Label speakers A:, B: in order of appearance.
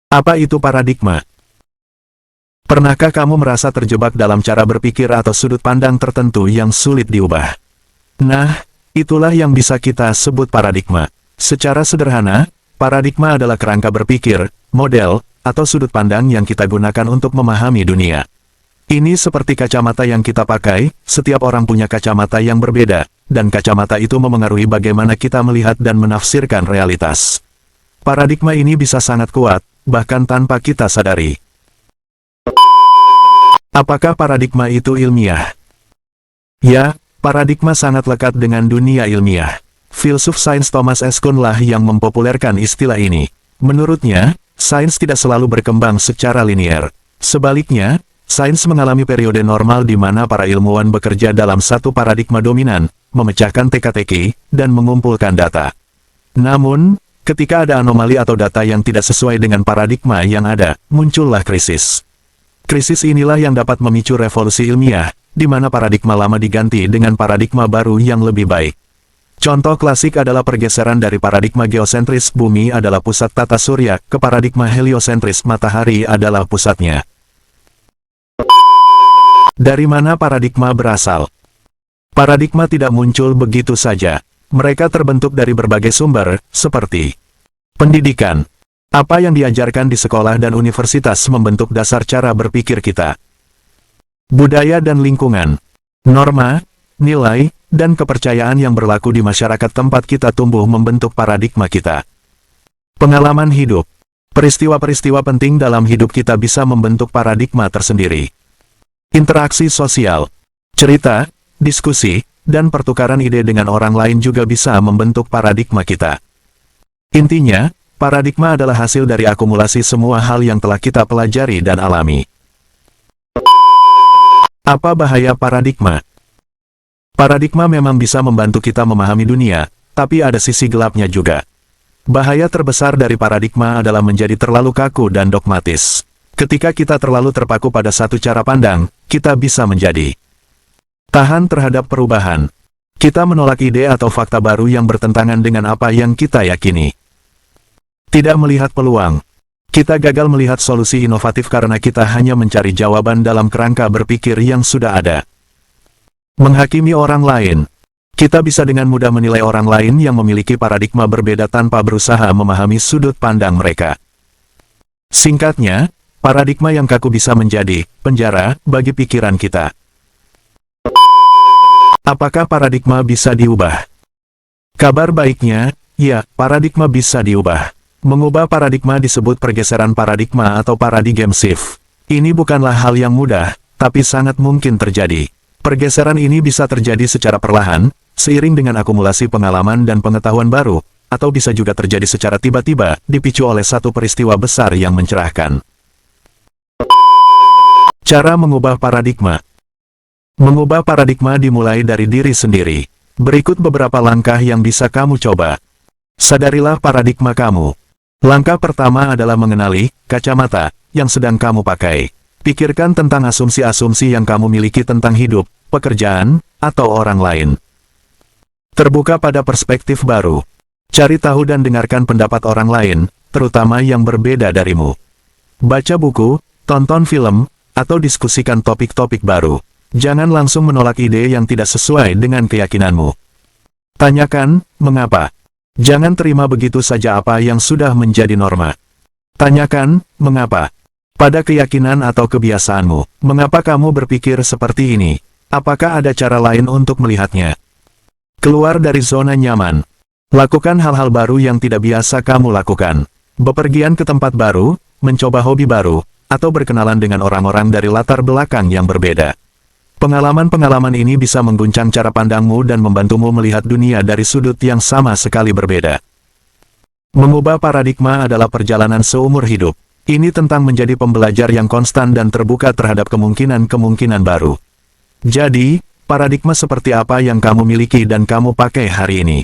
A: Apa itu paradigma? Pernahkah kamu merasa terjebak dalam cara berpikir atau sudut pandang tertentu yang sulit diubah? Nah, itulah yang bisa kita sebut paradigma. Secara sederhana, paradigma adalah kerangka berpikir, model, atau sudut pandang yang kita gunakan untuk memahami dunia. Ini seperti kacamata yang kita pakai, setiap orang punya kacamata yang berbeda, dan kacamata itu memengaruhi bagaimana kita melihat dan menafsirkan realitas. Paradigma ini bisa sangat kuat, bahkan tanpa kita sadari. Apakah paradigma itu ilmiah? Ya, paradigma sangat lekat dengan dunia ilmiah. Filsuf sains Thomas S. Kuhn lah yang mempopulerkan istilah ini. Menurutnya, sains tidak selalu berkembang secara linier. Sebaliknya, sains mengalami periode normal di mana para ilmuwan bekerja dalam satu paradigma dominan, memecahkan teka-teki, dan mengumpulkan data. Namun, ketika ada anomali atau data yang tidak sesuai dengan paradigma yang ada, muncullah krisis. Krisis inilah yang dapat memicu revolusi ilmiah, di mana paradigma lama diganti dengan paradigma baru yang lebih baik. Contoh klasik adalah pergeseran dari paradigma geosentris bumi adalah pusat tata surya ke paradigma heliosentris matahari adalah pusatnya. Dari mana paradigma berasal? Paradigma tidak muncul begitu saja. Mereka terbentuk dari berbagai sumber, seperti pendidikan. Apa yang diajarkan di sekolah dan universitas membentuk dasar cara berpikir kita. Budaya dan lingkungan. Norma, nilai, dan kepercayaan yang berlaku di masyarakat tempat kita tumbuh membentuk paradigma kita. Pengalaman hidup. Peristiwa-peristiwa penting dalam hidup kita bisa membentuk paradigma tersendiri. Interaksi sosial, cerita, diskusi, dan pertukaran ide dengan orang lain juga bisa membentuk paradigma kita. Intinya, paradigma adalah hasil dari akumulasi semua hal yang telah kita pelajari dan alami. Apa bahaya paradigma? Paradigma memang bisa membantu kita memahami dunia, tapi ada sisi gelapnya juga. Bahaya terbesar dari paradigma adalah menjadi terlalu kaku dan dogmatis. Ketika kita terlalu terpaku pada satu cara pandang, kita bisa menjadi tahan terhadap perubahan. Kita menolak ide atau fakta baru yang bertentangan dengan apa yang kita yakini. Tidak melihat peluang. Kita gagal melihat solusi inovatif karena kita hanya mencari jawaban dalam kerangka berpikir yang sudah ada. Menghakimi orang lain. Kita bisa dengan mudah menilai orang lain yang memiliki paradigma berbeda tanpa berusaha memahami sudut pandang mereka. Singkatnya, paradigma yang kaku bisa menjadi penjara bagi pikiran kita. Apakah paradigma bisa diubah? Kabar baiknya, ya, paradigma bisa diubah. Mengubah paradigma disebut pergeseran paradigma atau paradigm shift. Ini bukanlah hal yang mudah, tapi sangat mungkin terjadi. Pergeseran ini bisa terjadi secara perlahan, seiring dengan akumulasi pengalaman dan pengetahuan baru, atau bisa juga terjadi secara tiba-tiba, dipicu oleh satu peristiwa besar yang mencerahkan. Cara mengubah paradigma. Mengubah paradigma dimulai dari diri sendiri. Berikut beberapa langkah yang bisa kamu coba. Sadarilah paradigma kamu. Langkah pertama adalah mengenali kacamata yang sedang kamu pakai. Pikirkan tentang asumsi-asumsi yang kamu miliki tentang hidup, pekerjaan, atau orang lain. Terbuka pada perspektif baru. Cari tahu dan dengarkan pendapat orang lain, terutama yang berbeda darimu. Baca buku, tonton film, atau diskusikan topik-topik baru. Jangan langsung menolak ide yang tidak sesuai dengan keyakinanmu. Tanyakan, mengapa? Jangan terima begitu saja apa yang sudah menjadi norma. Tanyakan, mengapa? Pada keyakinan atau kebiasaanmu, mengapa kamu berpikir seperti ini? Apakah ada cara lain untuk melihatnya? Keluar dari zona nyaman. Lakukan hal-hal baru yang tidak biasa kamu lakukan. Bepergian ke tempat baru, mencoba hobi baru, atau berkenalan dengan orang-orang dari latar belakang yang berbeda. Pengalaman-pengalaman ini bisa mengguncang cara pandangmu dan membantumu melihat dunia dari sudut yang sama sekali berbeda. Mengubah paradigma adalah perjalanan seumur hidup. Ini tentang menjadi pembelajar yang konstan dan terbuka terhadap kemungkinan-kemungkinan baru. Jadi, paradigma seperti apa yang kamu miliki dan kamu pakai hari ini?